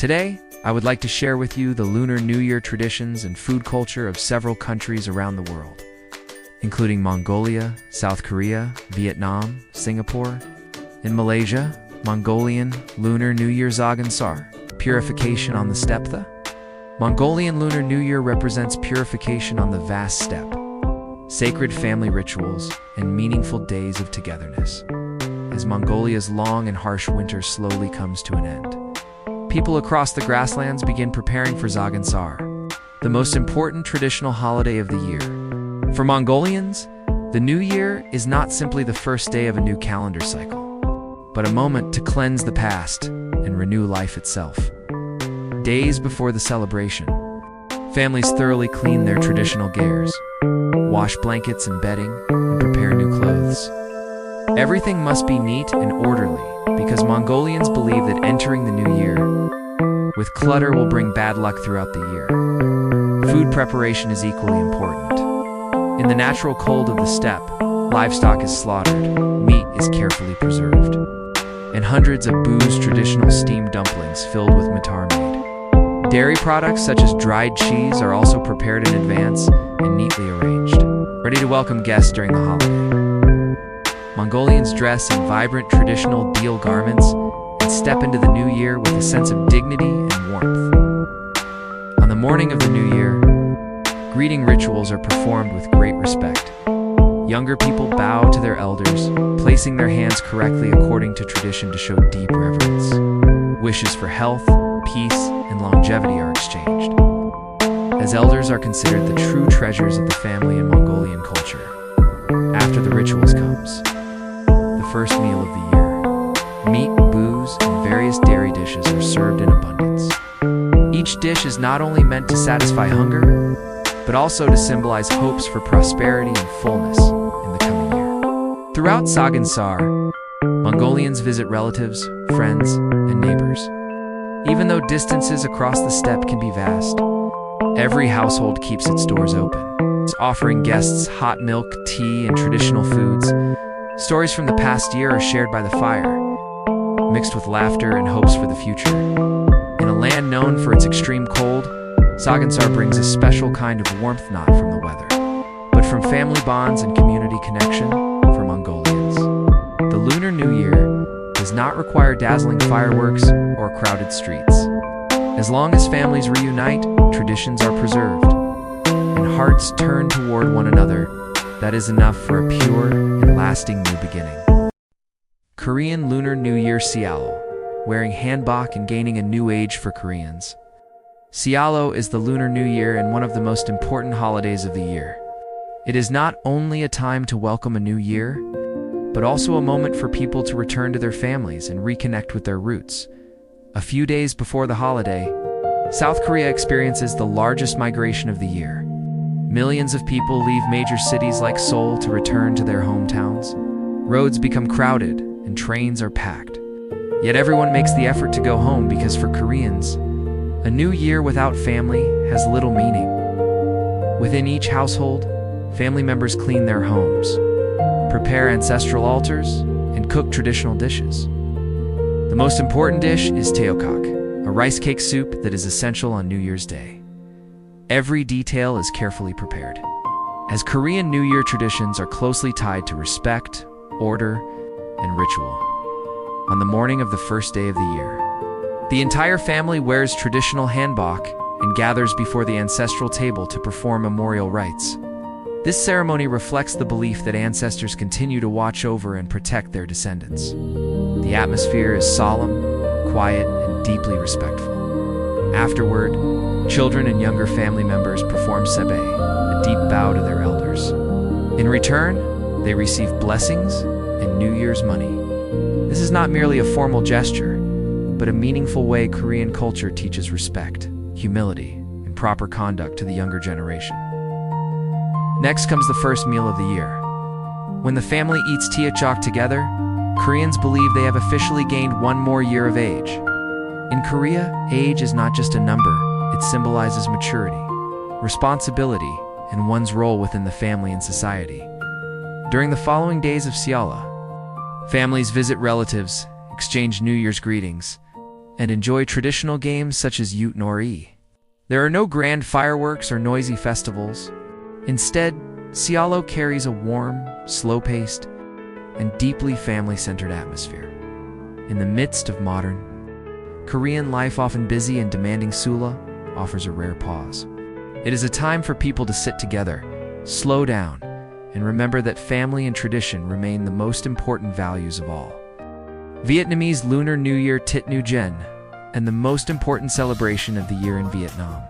Today, I would like to share with you the Lunar New Year traditions and food culture of several countries around the world, including Mongolia, South Korea, Vietnam, Singapore. In Malaysia, Mongolian Lunar New Year Zagan Sar, purification on the steppe. The Mongolian Lunar New Year represents purification on the vast steppe, sacred family rituals, and meaningful days of togetherness. As Mongolia's long and harsh winter slowly comes to an end, people across the grasslands begin preparing for Zagan Sar, the most important traditional holiday of the year. For Mongolians, the New Year is not simply the first day of a new calendar cycle, but a moment to cleanse the past and renew life itself. Days before the celebration, families thoroughly clean their traditional gears, wash blankets and bedding, and prepare new clothes. Everything must be neat and orderly because Mongolians believe that entering the new year with clutter will bring bad luck throughout the year. Food preparation is equally important. In the natural cold of the steppe, livestock is slaughtered, meat is carefully preserved, and hundreds of booze traditional steamed dumplings filled with matar made. Dairy products such as dried cheese are also prepared in advance and neatly arranged, ready to welcome guests during the holiday. Mongolians dress in vibrant traditional deal garments and step into the new year with a sense of dignity and warmth. On the morning of the new year, greeting rituals are performed with great respect. Younger people bow to their elders, placing their hands correctly according to tradition to show deep reverence. Wishes for health, peace, and longevity are exchanged, as elders are considered the true treasures of the family in Mongolian culture. After the rituals comes the first meal of the year. Meat, booze, and various dairy dishes are served in abundance. Each dish is not only meant to satisfy hunger, but also to symbolize hopes for prosperity and fullness in the coming year. Throughout Zagan Sar, Mongolians visit relatives, friends, and neighbors. Even though distances across the steppe can be vast, every household keeps its doors open, offering guests hot milk, tea, and traditional foods. Stories from the past year are shared by the fire, mixed with laughter and hopes for the future. In a land known for its extreme cold, Zagan Sar brings a special kind of warmth not from the weather, but from family bonds and community connection for Mongolians. The Lunar New Year does not require dazzling fireworks or crowded streets. As long as families reunite, traditions are preserved, and hearts turn toward one another, that is enough for a pure and lasting new beginning. Korean Lunar New Year Sealo, wearing hanbok and gaining a new age for Koreans. Sealo is the Lunar New Year and one of the most important holidays of the year. It is not only a time to welcome a new year, but also a moment for people to return to their families and reconnect with their roots. A few days before the holiday, South Korea experiences the largest migration of the year. Millions of people leave major cities like Seoul to return to their hometowns. Roads become crowded and trains are packed. Yet everyone makes the effort to go home because for Koreans, a new year without family has little meaning. Within each household, family members clean their homes, prepare ancestral altars, and cook traditional dishes. The most important dish is teokak, a rice cake soup that is essential on New Year's Day. Every detail is carefully prepared, as Korean New Year traditions are closely tied to respect, order, and ritual. On the morning of the first day of the year, the entire family wears traditional hanbok and gathers before the ancestral table to perform memorial rites. This ceremony reflects the belief that ancestors continue to watch over and protect their descendants. The atmosphere is solemn, quiet, and deeply respectful. Afterward, children and younger family members perform sebe, a deep bow to their elders. In return, they receive blessings and New Year's money. This is not merely a formal gesture, but a meaningful way Korean culture teaches respect, humility, and proper conduct to the younger generation. Next comes the first meal of the year. When the family eats teokak together, Koreans believe they have officially gained one more year of age. In Korea, age is not just a number, it symbolizes maturity, responsibility, and one's role within the family and society. During the following days of Seala, families visit relatives, exchange New Year's greetings, and enjoy traditional games such as Ute Nori. There are no grand fireworks or noisy festivals. Instead, Sialo carries a warm, slow-paced, and deeply family-centered atmosphere. In the midst of modern Korean life, often busy and demanding, Sula offers a rare pause. It is a time for people to sit together, slow down, and remember that family and tradition remain the most important values of all. Vietnamese Lunar New Year, Tet New Gen, and the most important celebration of the year in Vietnam.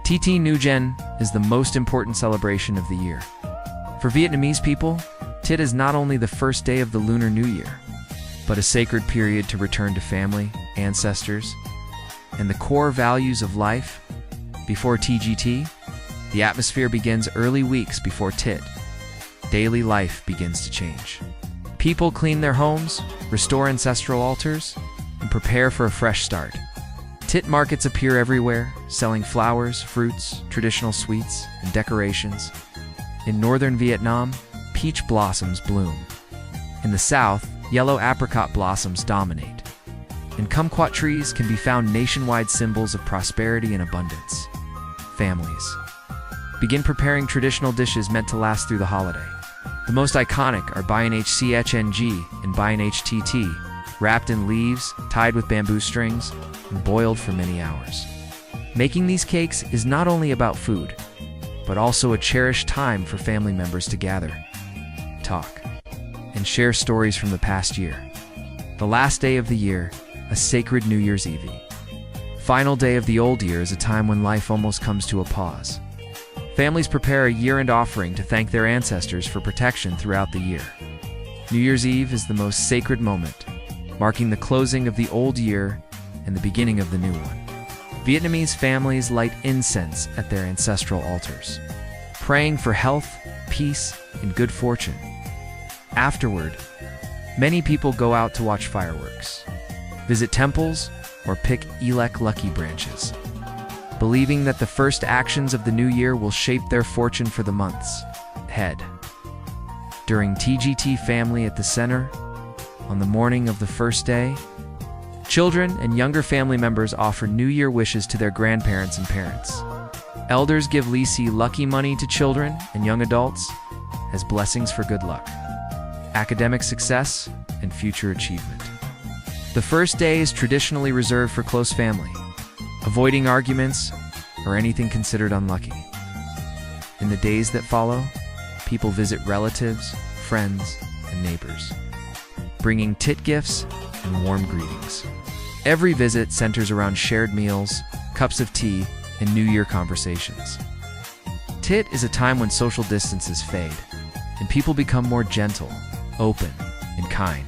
Tet New Gen is the most important celebration of the year. For Vietnamese people, Tet is not only the first day of the Lunar New Year, but a sacred period to return to family, ancestors, and the core values of life. Before TGT, the atmosphere begins early weeks before Tet. Daily life begins to change. People clean their homes, restore ancestral altars, and prepare for a fresh start. Tet markets appear everywhere, selling flowers, fruits, traditional sweets, and decorations. In northern Vietnam, peach blossoms bloom. In the south, yellow apricot blossoms dominate. And kumquat trees can be found nationwide, symbols of prosperity and abundance. Families begin preparing traditional dishes meant to last through the holiday. The most iconic are Bayan Hchng and Bayan Htt, wrapped in leaves, tied with bamboo strings, and boiled for many hours. Making these cakes is not only about food, but also a cherished time for family members to gather, talk, and share stories from the past year. The last day of the year, a sacred New Year's Eve. Final day of the old year is a time when life almost comes to a pause. Families prepare a year-end offering to thank their ancestors for protection throughout the year. New Year's Eve is the most sacred moment, marking the closing of the old year and the beginning of the new one. Vietnamese families light incense at their ancestral altars, praying for health, peace, and good fortune. Afterward, many people go out to watch fireworks, visit temples, or pick Elek lucky branches, believing that the first actions of the new year will shape their fortune for the months ahead. During TGT, family at the center. On the morning of the first day, children and younger family members offer New Year wishes to their grandparents and parents. Elders give lisi lucky money to children and young adults as blessings for good luck, academic success, and future achievement. The first day is traditionally reserved for close family, avoiding arguments or anything considered unlucky. In the days that follow, people visit relatives, friends, and neighbors, bringing Tet gifts and warm greetings. Every visit centers around shared meals, cups of tea, and New Year conversations. Tet is a time when social distances fade, and people become more gentle, open, and kind.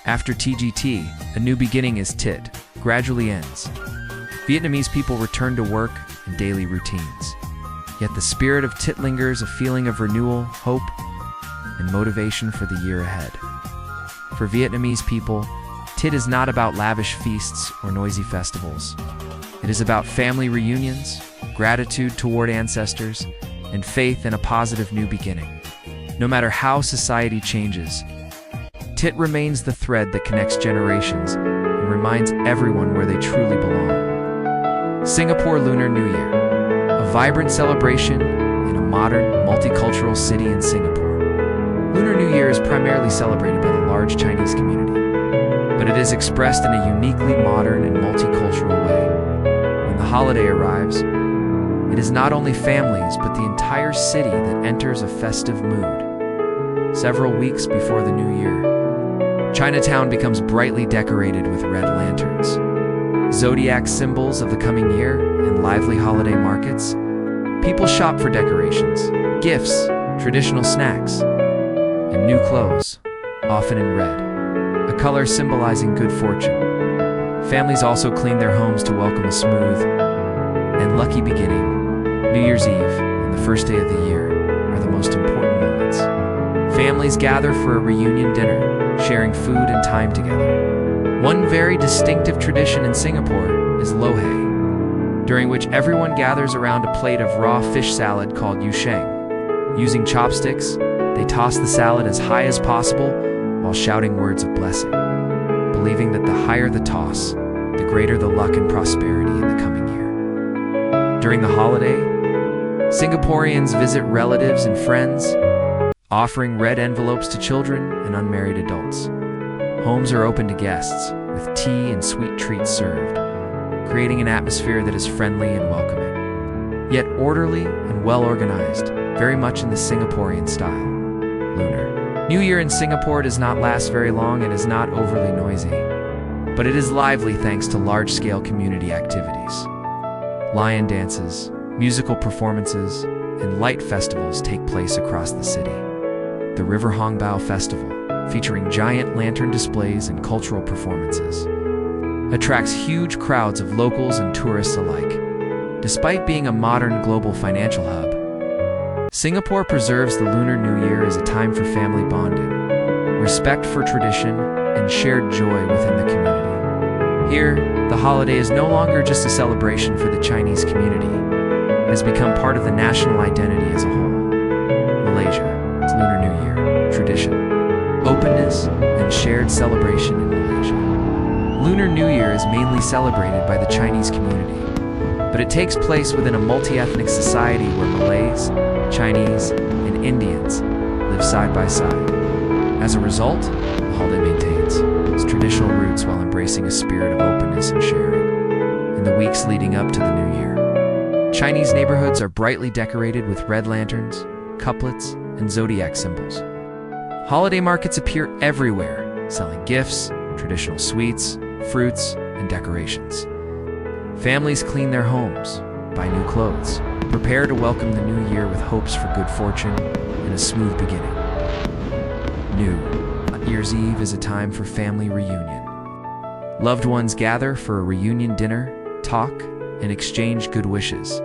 After TGT, a new beginning is Tet, gradually ends. Vietnamese people return to work and daily routines. Yet the spirit of Tet lingers, a feeling of renewal, hope, and motivation for the year ahead. For Vietnamese people, Tet is not about lavish feasts or noisy festivals. It is about family reunions, gratitude toward ancestors, and faith in a positive new beginning. No matter how society changes, Tet remains the thread that connects generations and reminds everyone where they truly belong. Singapore Lunar New Year, a vibrant celebration in a modern, multicultural city in Singapore. Lunar New Year is primarily celebrated by the large Chinese community, but it is expressed in a uniquely modern and multicultural way. When the holiday arrives, it is not only families but the entire city that enters a festive mood. Several weeks before the new year, Chinatown becomes brightly decorated with red lanterns, zodiac symbols of the coming year, and lively holiday markets. People shop for decorations, gifts, traditional snacks, and new clothes, often in red, a color symbolizing good fortune. Families also clean their homes to welcome a smooth and lucky beginning. New Year's Eve and the first day of the year are the most important moments. Families gather for a reunion dinner, sharing food and time together. One very distinctive tradition in Singapore is lo hei, during which everyone gathers around a plate of raw fish salad called yu sheng. Using chopsticks, they toss the salad as high as possible while shouting words of blessing, believing that the higher the toss, the greater the luck and prosperity in the coming year. During the holiday, Singaporeans visit relatives and friends, offering red envelopes to children and unmarried adults. Homes are open to guests, with tea and sweet treats served, creating an atmosphere that is friendly and welcoming, yet orderly and well-organized, very much in the Singaporean style. Lunar New Year in Singapore does not last very long and is not overly noisy, but it is lively thanks to large-scale community activities. Lion dances, musical performances, and light festivals take place across the city. The River Hongbao Festival, featuring giant lantern displays and cultural performances, attracts huge crowds of locals and tourists alike. Despite being a modern global financial hub, Singapore preserves the Lunar New Year as a time for family bonding, respect for tradition, and shared joy within the community. Here, the holiday is no longer just a celebration for the Chinese community. It has become part of the national identity as a whole. Malaysia, its Lunar New Year, tradition, openness, and shared celebration in Malaysia. Lunar New Year is mainly celebrated by the Chinese community, but it takes place within a multi-ethnic society where Malays, Chinese, and Indians live side by side. As a result, the holiday maintains its traditional roots while embracing a spirit of openness and sharing. In the weeks leading up to the New Year, Chinese neighborhoods are brightly decorated with red lanterns, couplets, and zodiac symbols. Holiday markets appear everywhere, selling gifts, traditional sweets, fruits, and decorations. Families clean their homes, buy new clothes, prepare to welcome the new year with hopes for good fortune and a smooth beginning. New Year's Eve is a time for family reunion. Loved ones gather for a reunion dinner, talk, and exchange good wishes.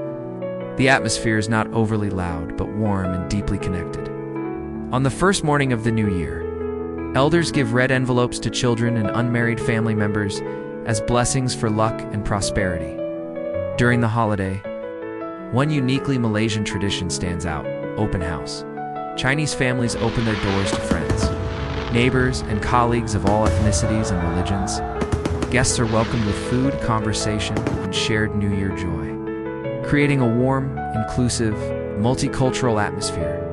The atmosphere is not overly loud, but warm and deeply connected. On the first morning of the new year, elders give red envelopes to children and unmarried family members as blessings for luck and prosperity. During the holiday, one uniquely Malaysian tradition stands out: open house. Chinese families open their doors to friends, neighbors, and colleagues of all ethnicities and religions. Guests are welcomed with food, conversation, and shared New Year joy, creating a warm, inclusive, multicultural atmosphere.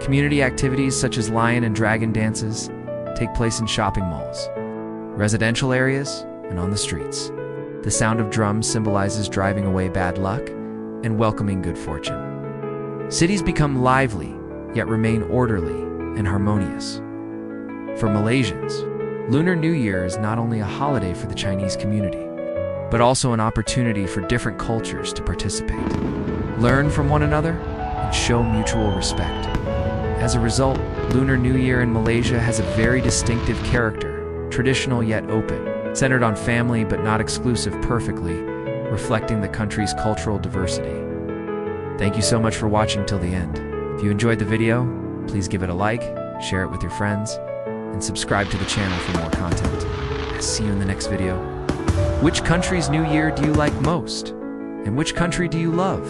Community activities such as lion and dragon dances take place in shopping malls, residential areas, and on the streets. The sound of drums symbolizes driving away bad luck and welcoming good fortune. Cities become lively, yet remain orderly and harmonious. For Malaysians, Lunar New Year is not only a holiday for the Chinese community, but also an opportunity for different cultures to participate, learn from one another, and show mutual respect. As a result, Lunar New Year in Malaysia has a very distinctive character, traditional yet open, centered on family but not exclusive, perfectly reflecting the country's cultural diversity. Thank you so much for watching till the end. If you enjoyed the video, please give it a like, share it with your friends, and subscribe to the channel for more content. I'll see you in the next video. Which country's New Year do you like most? And which country do you love?